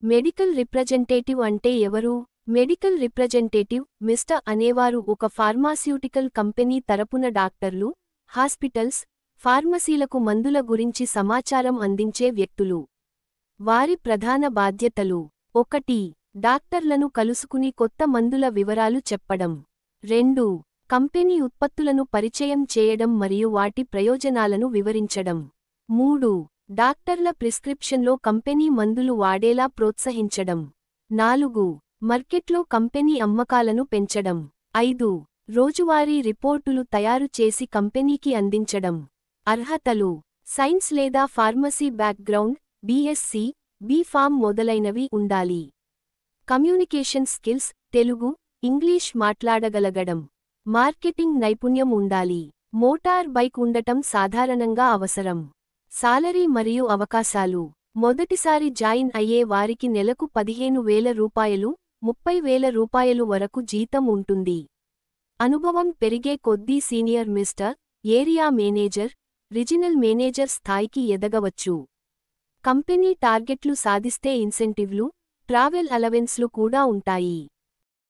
Medical representative అంటే ఎవరు? Medical representative, mister అనేవారు ఒక ఫార్మాస్యూటికల్ కంపెనీ తరపున డాక్టర్లు, హాస్పిటల్స్, ఫార్మసీలకు మందుల గురించి సమాచారం అందించే వ్యక్తులు. వారి ప్రధాన బాధ్యతలు: 1. డాక్టర్లను కలుసుకుని కొత్త మందుల వివరాలు చెప్పడం. 2. కంపెనీ ఉత్పత్తులను పరిచయం చేయడం మరియు వాటి ప్రయోజనాలను వివరించడం. 3. డాక్టర్ల ప్రిస్క్రిప్షన్లో కంపెనీ మందులు వాడేలా ప్రోత్సహించడం. 4. మార్కెట్లో కంపెనీ అమ్మకాలను పెంచడం. 5. రోజువారీ రిపోర్టులు తయారు చేసి కంపెనీకి అందించడం. అర్హతలు: సైన్స్ లేదా ఫార్మసీ బ్యాక్గ్రౌండ్, బీఎస్సీ, బీ.ఫార్మ్ మొదలైనవి ఉండాలి. కమ్యూనికేషన్ స్కిల్స్, తెలుగు, ఇంగ్లీష్ మాట్లాడగలగడం. మార్కెటింగ్ నైపుణ్యం ఉండాలి. మోటార్ బైక్ ఉండటం సాధారణంగా అవసరం. సాలరీ మరియు అవకాశాలు: మొదటిసారి జాయిన్ అయ్యే వారికి నెలకు 15,000 రూపాయలు, 30,000 రూపాయలు వరకు జీతం ఉంటుంది. అనుభవం పెరిగే కొద్దీ senior mister, area manager, regional manager స్థాయికి ఎదగవచ్చు. కంపెనీ టార్గెట్లు సాధిస్తే ఇన్సెంటివ్లు, ట్రావెల్ అలవెన్స్లు కూడా ఉంటాయి.